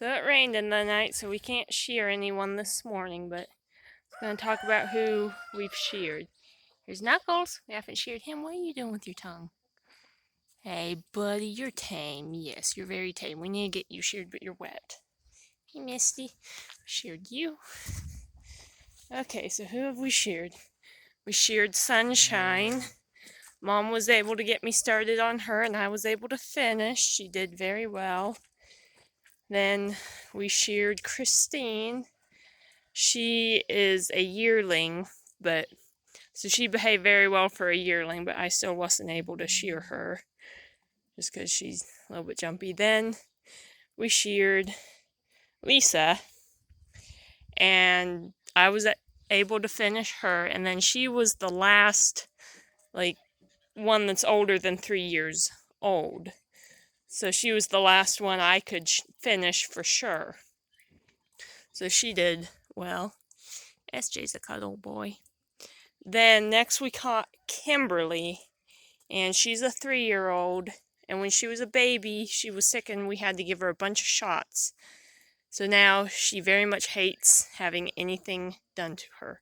So it rained in the night, so we can't shear anyone this morning, but I'm going to talk about who we've sheared. Here's Knuckles. We haven't sheared him. What are you doing with your tongue? Hey, buddy, you're tame. Yes, you're very tame. We need to get you sheared, but you're wet. Hey, Misty. Sheared you. Okay, so who have we sheared? We sheared Sunshine. Mom was able to get me started on her, and I was able to finish. She did very well. Then we sheared Christine. She is a yearling, but so she behaved very well for a yearling, but I still wasn't able to shear her just because she's a little bit jumpy. Then we sheared Lisa, and I was able to finish her, and then she was the last, one that's older than 3 years old. So she was the last one I could finish for sure. So she did well. SJ's a cuddle boy. Then next we caught Kimberly, and she's a 3-year-old, and when she was a baby, she was sick and we had to give her a bunch of shots. So now she very much hates having anything done to her.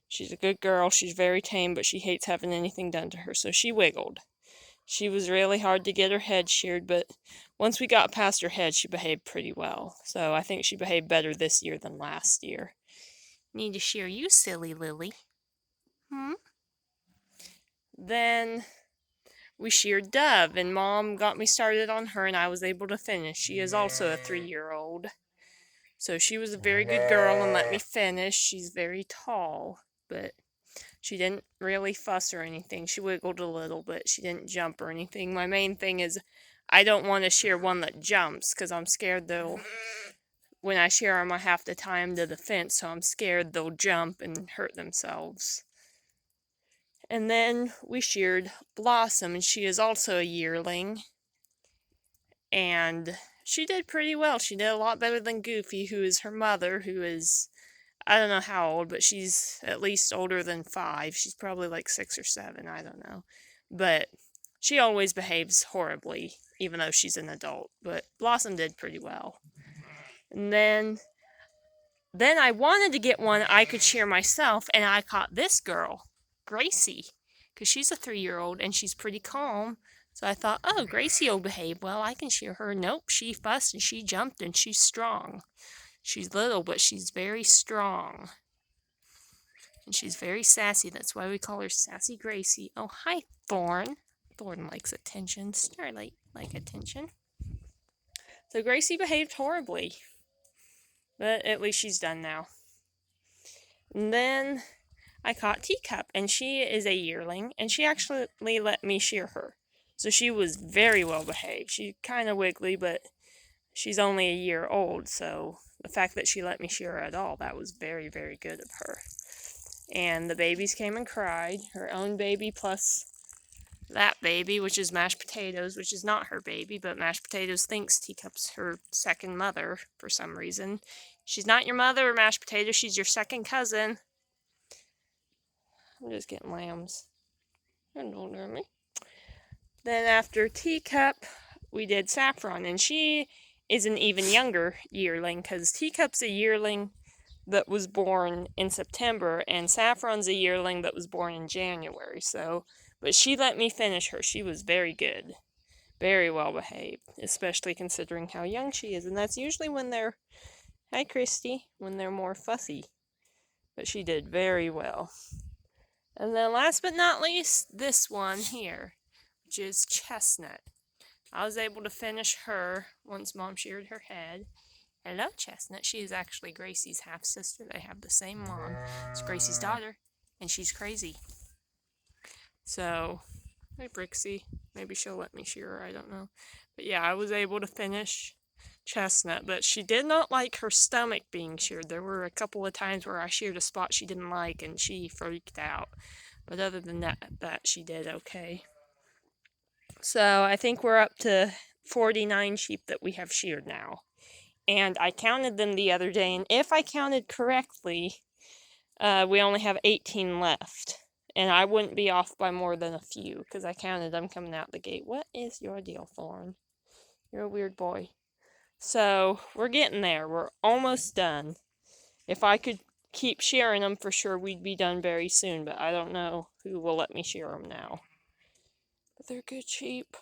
She's a good girl, she's very tame, but she hates having anything done to her, so she wiggled. She was really hard to get her head sheared, but once we got past her head, she behaved pretty well. So I think she behaved better this year than last year. Need to shear you, silly Lily. Then we sheared Dove, and Mom got me started on her, and I was able to finish. She is also a 3-year-old. So she was a very good girl and let me finish. She's very tall, but she didn't really fuss or anything. She wiggled a little, but she didn't jump or anything. My main thing is I don't want to shear one that jumps because I'm scared when I shear them, I have to tie them to the fence, so I'm scared they'll jump and hurt themselves. And then we sheared Blossom, and she is also a yearling. And she did pretty well. She did a lot better than Goofy, who is her mother, who is, I don't know how old, but she's at least older than 5. She's probably like 6 or 7, I don't know. But she always behaves horribly, even though she's an adult. But Blossom did pretty well. And then I wanted to get one I could shear myself, and I caught this girl, Gracie, because she's a 3-year-old and she's pretty calm. So I thought, oh, Gracie will behave well. I can shear her. Nope, she fussed and she jumped and she's strong. She's little, but she's very strong. And she's very sassy. That's why we call her Sassy Gracie. Oh, hi, Thorn. Thorn likes attention. Starlight like attention. So Gracie behaved horribly. But at least she's done now. And then I caught Teacup, and she is a yearling, and she actually let me shear her. So she was very well behaved. She's kind of wiggly, but she's only a year old, so the fact that she let me shear her at all, that was very, very good of her. And the babies came and cried. Her own baby plus that baby, which is Mashed Potatoes, which is not her baby, but Mashed Potatoes thinks Teacup's her second mother for some reason. She's not your mother or Mashed Potatoes, she's your second cousin. I'm just getting lambs. Don't hurt me. Then after Teacup, we did Saffron, and she is an even younger yearling, because Teacup's a yearling that was born in September, and Saffron's a yearling that was born in January, but she let me finish her. She was very good. Very well behaved, especially considering how young she is, and that's usually when they're, hi Christy, when they're more fussy. But she did very well. And then last but not least, this one here, which is Chestnut. I was able to finish her once Mom sheared her head. Hello, Chestnut. She is actually Gracie's half-sister. They have the same mom. It's Gracie's daughter, and she's crazy. So, hey, Brixie. Maybe she'll let me shear her, I don't know. But yeah, I was able to finish Chestnut, but she did not like her stomach being sheared. There were a couple of times where I sheared a spot she didn't like, and she freaked out. But other than that she did okay. So I think we're up to 49 sheep that we have sheared now. And I counted them the other day, and if I counted correctly, we only have 18 left. And I wouldn't be off by more than a few, because I counted them coming out the gate. What is your deal, Thorn? You're a weird boy. So we're getting there. We're almost done. If I could keep shearing them, for sure we'd be done very soon, but I don't know who will let me shear them now. But they're good sheep.